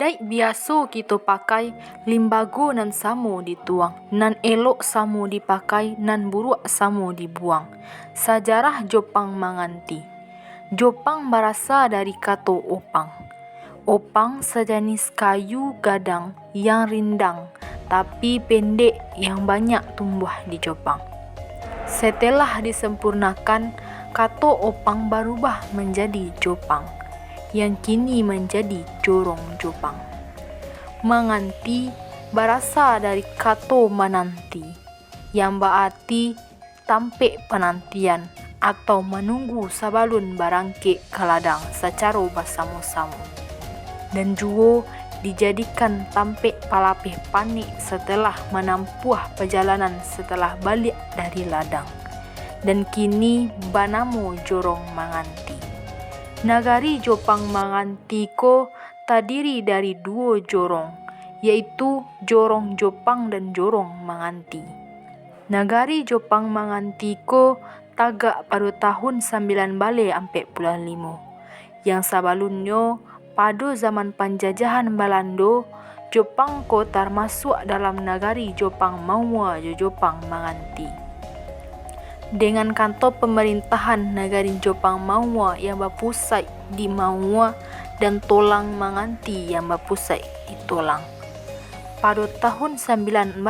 Adai biaso kita pakai limbago nan samo dituang, nan elok samo dipakai, nan buruk samo dibuang. Sajarah Jopang manganti. Jopang berasal dari kata opang. Opang sejenis kayu gadang yang rindang tapi pendek yang banyak tumbuh di Jopang. Setelah disempurnakan, kata opang berubah menjadi Jopang, yang kini menjadi jorong Jopang. Manganti berasal dari kata menanti, yang berarti tampe penantian atau menunggu sebelum berangkit ke ladang secara bersama-sama. Dan juga dijadikan tampe palapih panik setelah menempuh perjalanan setelah balik dari ladang. Dan kini bernama jorong manganti. Nagari Jopang manganti ko terdiri dari dua jorong, yaitu jorong Jopang dan jorong manganti. Nagari Jopang manganti ko tagak pada tahun 1945, yang sebelumnya pada zaman penjajahan Belanda, Jopang ko termasuk dalam nagari Jopang Maua Jopang manganti. Dengan kantor pemerintahan negari Jopang Maua yang berpusat di Maua dan Tolang manganti yang berpusat di Tolang. Pada tahun 1945,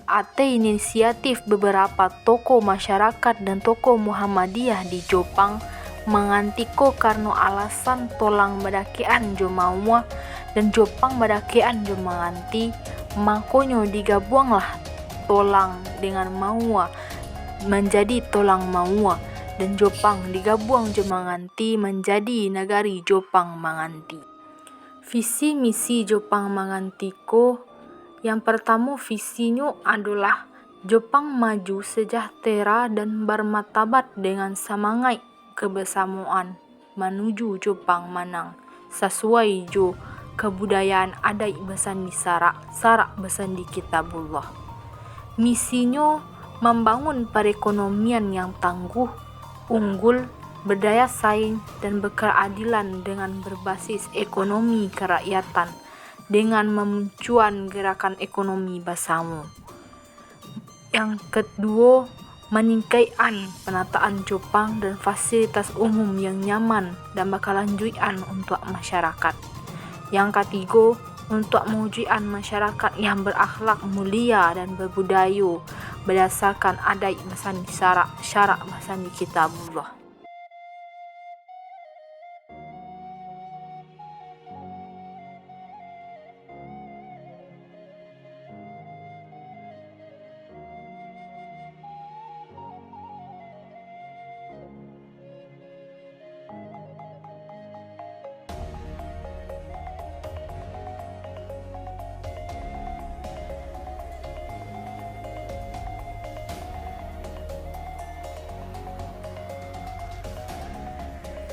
atas inisiatif beberapa tokoh masyarakat dan tokoh Muhammadiyah di Jopang manganti ko karena alasan Tolang berdakian jo Maua dan Jopang berdakian jo manganti, makanya digabunglah Tolang dengan Maua menjadi Tolang Maua dan Jopang digabung jo manganti menjadi nagari Jopang manganti. Visi misi Jopang manganti ko, yang pertama visinya adalah Jopang maju sejahtera dan bermartabat dengan semangat kebersamaan menuju Jopang menang sesuai jo kebudayaan adat bersandi sarak bersandi kitabullah. Misinya membangun perekonomian yang tangguh, unggul, berdaya saing, dan berkeadilan dengan berbasis ekonomi kerakyatan dengan memunculkan gerakan ekonomi bersama. Yang kedua, meningkatkan penataan Jopang dan fasilitas umum yang nyaman dan berkelanjutan untuk masyarakat. Yang ketiga, untuk mewujudkan masyarakat yang berakhlak mulia dan berbudaya berdasarkan adat bersandi syarak bersandi kitabullah.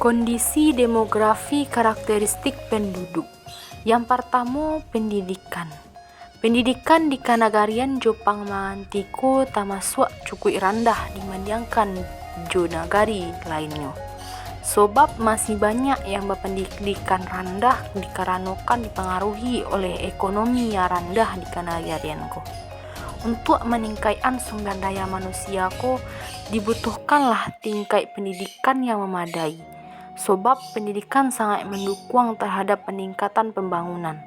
Kondisi demografi karakteristik penduduk. Yang pertama, pendidikan. Pendidikan di kanagarian Jopang manganti ko termasuk cukup rendah dibandingkan jo nagari lainnya. Sebab masih banyak yang berpendidikan rendah dikarenakan dipengaruhi oleh ekonomi yang rendah di kanagarian ko. Untuk meningkatkan sumber daya manusia ko dibutuhkanlah tingkat pendidikan yang memadai. Sebab pendidikan sangat mendukung terhadap peningkatan pembangunan.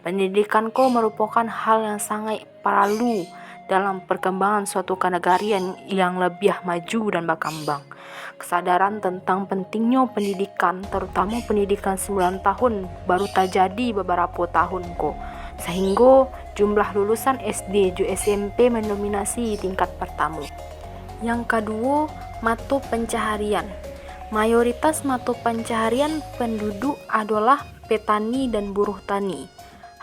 Pendidikan ko merupakan hal yang sangat perlu dalam perkembangan suatu kenegarian yang lebih maju dan berkembang. Kesadaran tentang pentingnya pendidikan, terutama pendidikan 9 tahun, baru terjadi beberapa tahun ko. Sehingga jumlah lulusan SD dan SMP mendominasi tingkat pertama. Yang kedua, mata pencaharian. Mayoritas mata pencaharian penduduk adalah petani dan buruh tani.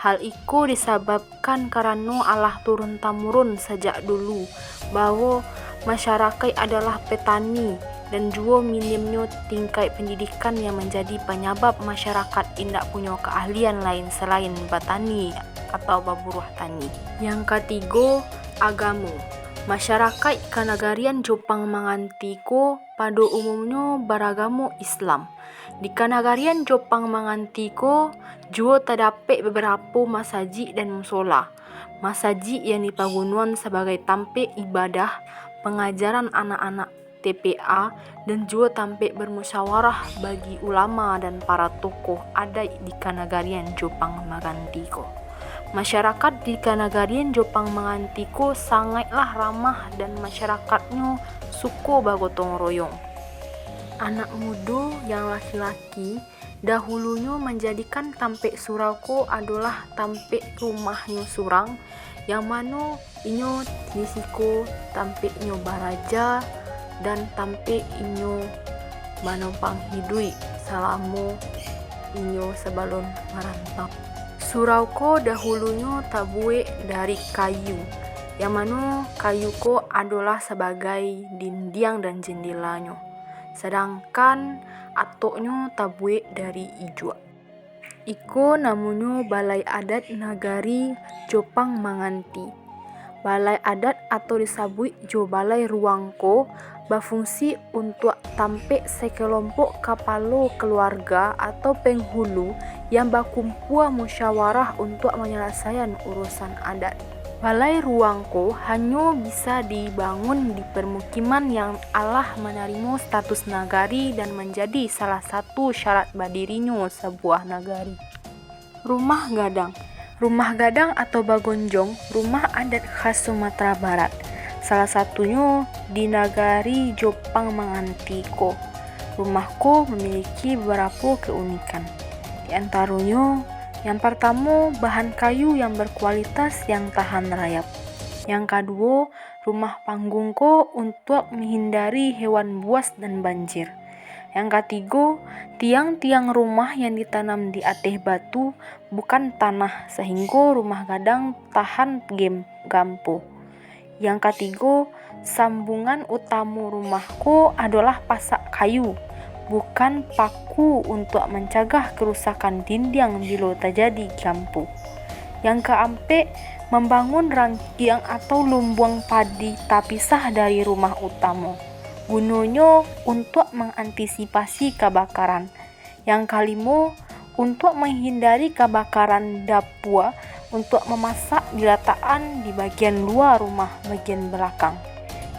Hal itu disebabkan karena alah turun-temurun sejak dulu bahwa masyarakat adalah petani dan juga minimnya tingkat pendidikan yang menjadi penyebab masyarakat tidak punya keahlian lain selain bertani atau berburuh tani. Yang ketiga, agama. Masyarakat kanagarian Jopang manganti ko pada umumnya beragama Islam. Di kanagarian Jepang mangantiko juo terdapat beberapa masaji dan musola. Masaji yang dipagunuan sebagai tempat ibadah, pengajaran anak-anak TPA, dan juga tempat bermusyawarah bagi ulama dan para tokoh adat di kanagarian Jepang mangantiko. Masyarakat di kanagarian Jepang mangantiko sangatlah ramah dan masyarakatnya suka bagotong royong. Anak muda yang laki-laki dahulunya menjadikan tampek surauko adalah tampek rumahnya surang, yang mana inyo disiko tampeknya baraja dan tampek inyo manopang hidui selama inyo sebelum merantau. Surauko dahulunya terbuat dari kayu, yang mana kayu ko adalah sebagai dinding dan jendelanya. Sedangkan atoknya terbuat dari ijuk. Iko namanya Balai Adat Nagari Jepang Manganti. Balai adat atau disebut jo balai ruangko berfungsi untuk tampek sekelompok kepala keluarga atau penghulu yang berkumpul musyawarah untuk menyelesaikan urusan adat. Balai ruangko hanya bisa dibangun di permukiman yang Allah menerima status nagari dan menjadi salah satu syarat berdirinya sebuah nagari. Rumah gadang. Rumah gadang atau bagonjong, rumah adat khas Sumatera Barat. Salah satunya di nagari Jepang mangantiko. Rumahku memiliki beberapa keunikan. Di antaranya, yang pertama, bahan kayu yang berkualitas yang tahan rayap. Yang kedua, rumah panggungko untuk menghindari hewan buas dan banjir. Yang ketiga, tiang-tiang rumah yang ditanam di atas batu bukan tanah sehingga rumah gadang tahan gampo. Yang ketiga, sambungan utama rumahku adalah pasak kayu, bukan paku untuk mencegah kerusakan dinding bila terjadi gampo. Yang keempat, membangun rangkiang atau lumbung padi terpisah dari rumah utama. Gunanya untuk mengantisipasi kebakaran. Yang kelima, untuk menghindari kebakaran dapur, untuk memasak diletakkan di bagian luar rumah bagian belakang.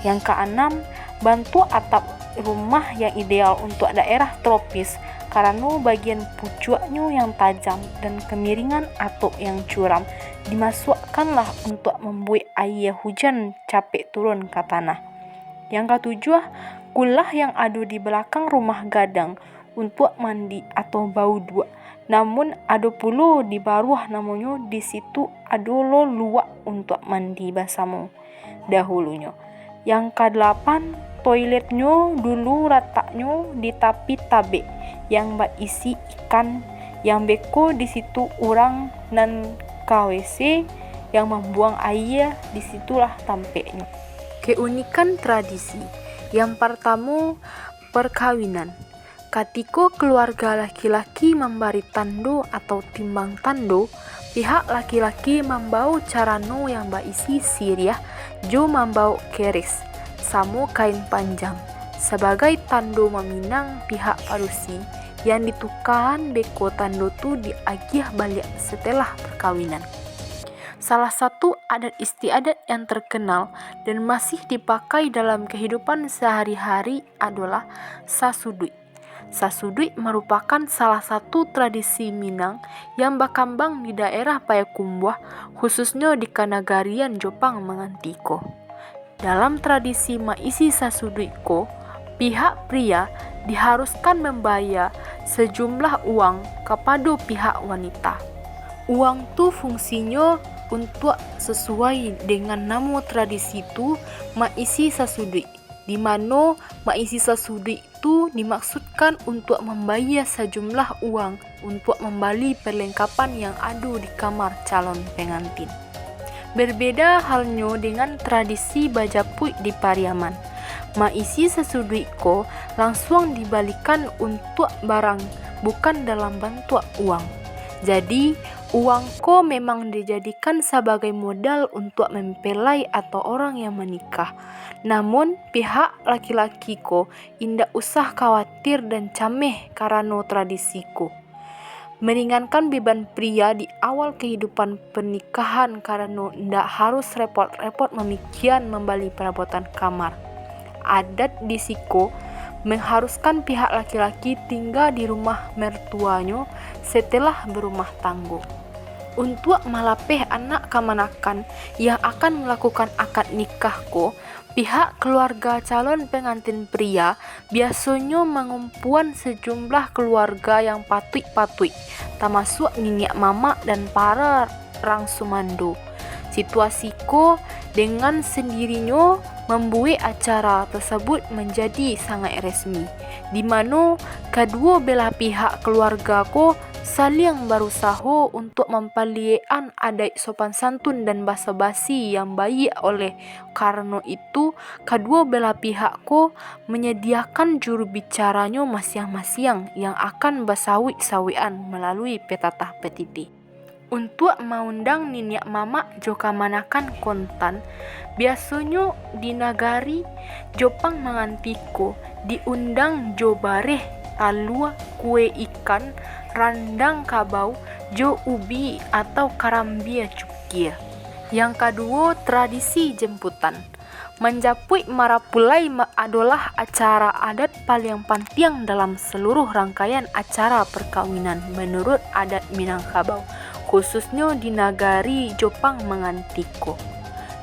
Yang keenam, bantu atap rumah yang ideal untuk daerah tropis karena bagian pucuknya yang tajam dan kemiringan atap yang curam dimasukkanlah untuk membuat air hujan capek turun ke tanah. Yang ketujuh, kulah yang ada di belakang rumah gadang untuk mandi atau bauduk. Namun ada pula di bawah namanya di situ ada luak untuk mandi bersama dahulunya. Yang kedelapan, toiletnya dulu letaknya di tepi tabek yang berisi ikan yang beko di situ orang dan KWC yang membuang air, disitulah tampeknya. Keunikan tradisi. Yang pertama, perkawinan. Ketika keluarga laki-laki memberi tando atau timbang tando, pihak laki-laki membawa carano yang berisi siriah, jo membawa keris, sama kain panjang, sebagai tando meminang pihak parusi yang ditukarkan beko tando tu diagih balik setelah perkawinan. Salah satu adat istiadat yang terkenal dan masih dipakai dalam kehidupan sehari-hari adalah sasudui. Sasudui merupakan salah satu tradisi Minang yang berkembang di daerah Payakumbuh, khususnya di kanagarian Jepang mangantiko. Dalam tradisi maisi sasudui ko, pihak pria diharuskan membayar sejumlah uang kepada pihak wanita. Uang tu fungsinya untuk sesuai dengan nama tradisi itu maisi sasudui, di mana maisi sasudui itu dimaksudkan untuk membayar sejumlah uang untuk membeli perlengkapan yang ada di kamar calon pengantin. Berbeda halnya dengan tradisi bajapui di Pariaman. Maisi sasudui ko langsung dibalikan untuk barang, bukan dalam bentuk uang. Jadi, Uang ko memang dijadikan sebagai modal untuk mempelai atau orang yang menikah. Namun, pihak laki-laki ko indak usah khawatir dan cameh karena tradisi ko. Meringankan beban pria di awal kehidupan pernikahan karena ndak harus repot-repot memikian membeli perabotan kamar. Adat di siko mengharuskan pihak laki-laki tinggal di rumah mertuanya setelah berumah tangga. Untuk malapeh anak kemanakan yang akan melakukan akad nikah ko, pihak keluarga calon pengantin pria biasanya mengumpulan sejumlah keluarga yang patui-patui, termasuk nenek mama dan para orang sumando. Situasi ko dengan sendirinya membuat acara tersebut menjadi sangat resmi, di mana kedua belah pihak keluarga ko saling berusaha untuk mempelihara adat sopan santun dan basa-basi yang baik. Oleh karena itu, kedua belah pihak ko menyediakan juru bicaranya masing-masing yang akan bersawi-sawian melalui petatah petiti. Untuk mengundang nenek mama joka manakan kontan, biasanya di negari Jepang mengantiko diundang jo bareh talua, kue ikan, randang kabau, jo ubi atau karambia cukia. Yang kedua, tradisi jemputan. Menjapui marapulai adalah acara adat paling penting dalam seluruh rangkaian acara perkawinan menurut adat Minangkabau, khususnya di negari Jepang mengantiko.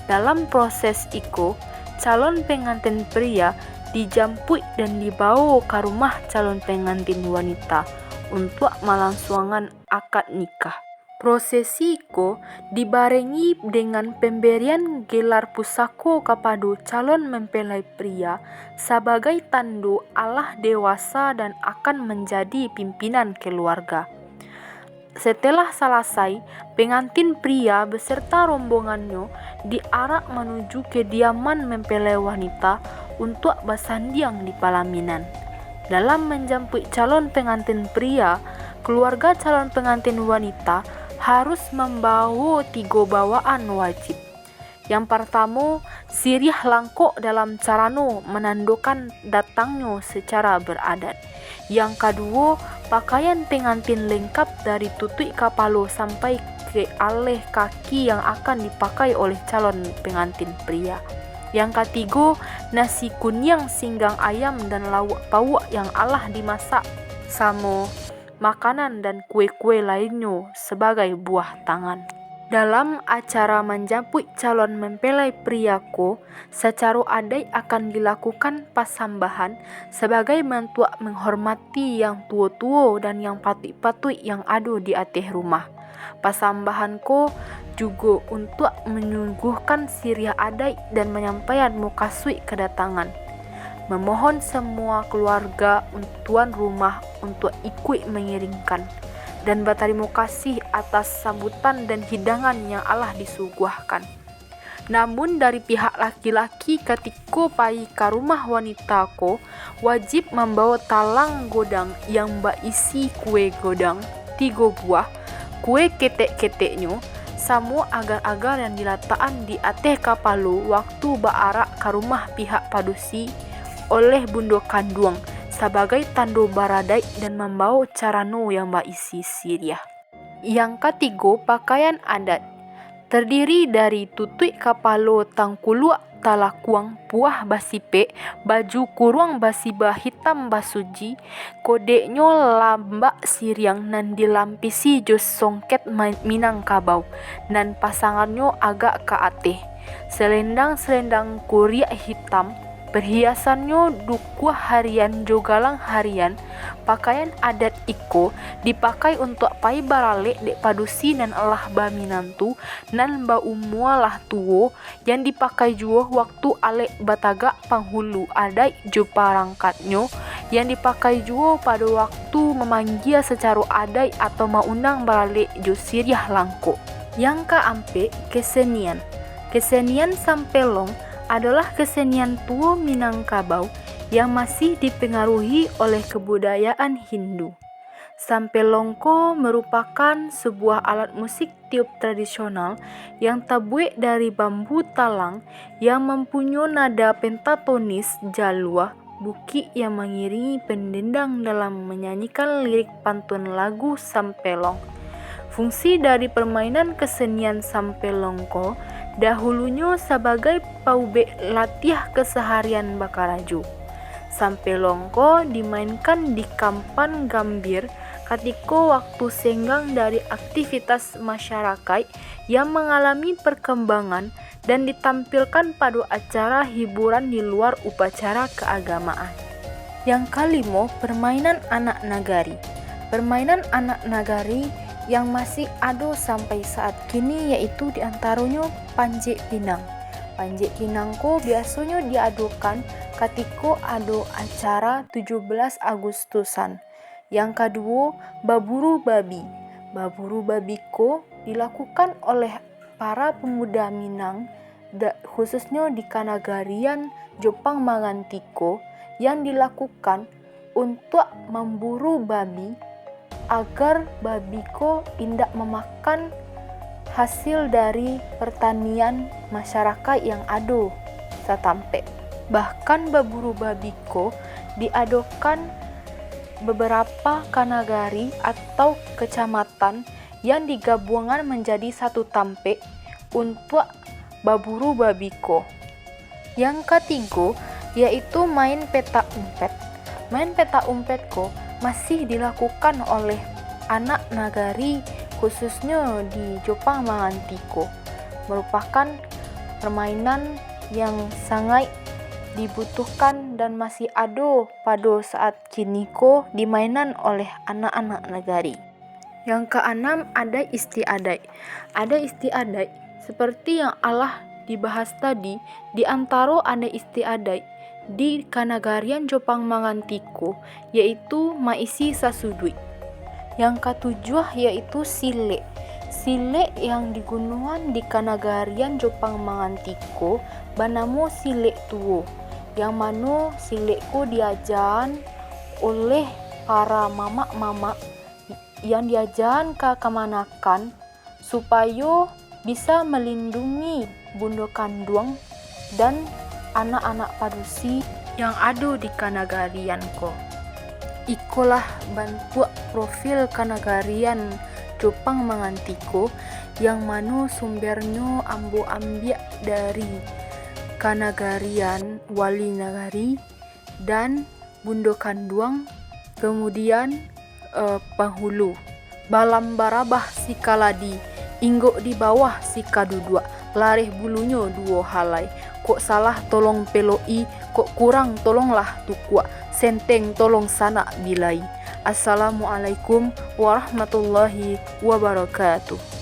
Dalam proses itu, calon pengantin pria dijampui dan dibawa ke rumah calon pengantin wanita untuk melangsungkan akad nikah. Prosesi itu dibarengi dengan pemberian gelar pusaka kepada calon mempelai pria sebagai tanda Allah dewasa dan akan menjadi pimpinan keluarga. Setelah selesai, pengantin pria beserta rombongannya diarak menuju kediaman mempelai wanita untuk bersandiang di pelaminan. Dalam menjemput calon pengantin pria, keluarga calon pengantin wanita harus membawa 3 bawaan wajib. Yang pertama, sirih langkok dalam carano menandakan datangnya secara beradat. Yang kedua, pakaian pengantin lengkap dari tutui kepala sampai ke aleh kaki yang akan dipakai oleh calon pengantin pria. Yang ketiga, nasi kunyang, singgang ayam dan lawak pauk yang Allah dimasak sama makanan dan kue-kue lainnya sebagai buah tangan. Dalam acara menjemput calon mempelai pria ko, secara adat akan dilakukan pasambahan sebagai bentuk menghormati yang tua-tua dan yang patui-patui yang ada di atas rumah. Pasambahan ko juga untuk menyuguhkan sirih adat dan menyampaikan mukasui kedatangan. Memohon semua keluarga tuan rumah untuk ikut mengiringkan dan berterima kasih atas sambutan dan hidangan yang Allah disuguhkan. Namun dari pihak laki-laki ketika pai ke rumah wanita ko wajib membawa talang godang yang berisi kue godang 3 buah, kue ketek-keteknya, sama agar-agar yang diletakkan di atas kapalu waktu berarak ke rumah pihak padusi oleh bunda kandung sebagai tanda baradai dan membawa carano yang berisi siriah. Yang ketiga, pakaian adat. Terdiri dari tutui kepala tangkuluk talakuang puah basipe, baju kurung basibah hitam basuji, kodeknya lambak siriang nan dilampisi jos songket Minangkabau, dan pasangannya agak ke ateh. Selendang-selendang kuriak hitam, perhiasannya dukuh harian jogalang harian. Pakaian adat iko dipakai untuk pai baralek dek padusi nan Allah baminantu nan ba umualah tuo yang dipakai juga waktu alek batagak panghulu adat jo parangkatnya yang dipakai juga pada waktu memanggil secara adat atau maundang baralek jo siriah langko. Yang keempat, kesenian. Kesenian sampelong adalah kesenian tua Minangkabau yang masih dipengaruhi oleh kebudayaan Hindu. Sampelongko merupakan sebuah alat musik tiup tradisional yang terbuat dari bambu talang yang mempunyai nada pentatonis jalua buki yang mengiringi pendendang dalam menyanyikan lirik pantun lagu sampelong. Fungsi dari permainan kesenian sampelongko dahulunya sebagai paube latih keseharian Bakaraju. Sampelongko dimainkan di kampan gambir ketika waktu senggang dari aktivitas masyarakat yang mengalami perkembangan dan ditampilkan pada acara hiburan di luar upacara keagamaan. Yang kelima, permainan anak nagari. Permainan anak nagari yang masih ada sampai saat kini yaitu diantaranya Panjek Pinang. Panjek Pinangko biasanya diadukan ketika ada acara 17 Agustusan. Yang kedua, baburu babi. Baburu babi ko dilakukan oleh para pemuda Minang, khususnya di Kanagarian Jepang Mangantiko, yang dilakukan untuk memburu babi agar babi ko tidak memakan hasil dari pertanian masyarakat yang ada satampe. Bahkan baburu babi ko diadakan beberapa kanagari atau kecamatan yang digabungkan menjadi satu tampe untuk baburu babiko. Yang ketiga yaitu main peta umpet. Main peta umpet ko masih dilakukan oleh anak nagari khususnya di Jepang Mangantiko. Merupakan permainan yang sangat dibutuhkan dan masih ada pada saat kini ko dimainan oleh anak-anak nagari. Yang keenam ada istiadat. Ada istiadat seperti yang Allah dibahas tadi, di antara ada istiadat di Kanagarian Jepang Mangantiko yaitu maisi sasudui. Yang ketujuh yaitu sile. Sile yang digunakan di Kanagarian Jepang Mangantiko bernama sile tuo, yang mana silekku diajarkan oleh para mamak-mamak yang diajarkan ke kemanakan supaya bisa melindungi bunda kandung dan anak-anak padusi yang ada di Kanagarian ko. Ikulah bentuk profil Kanagarian Jepang Mangantiko yang mana sumbernya ambo ambil dari Kanagarian Wali Nagari dan Bunda Kanduang, kemudian penghulu. Balam barabah si kaladi, inggok di bawah si kadudua, larih bulunya dua halai. Kok salah tolong peloi, kok kurang tolonglah tukua, senteng tolong sanak bilai. Assalamualaikum warahmatullahi wabarakatuh.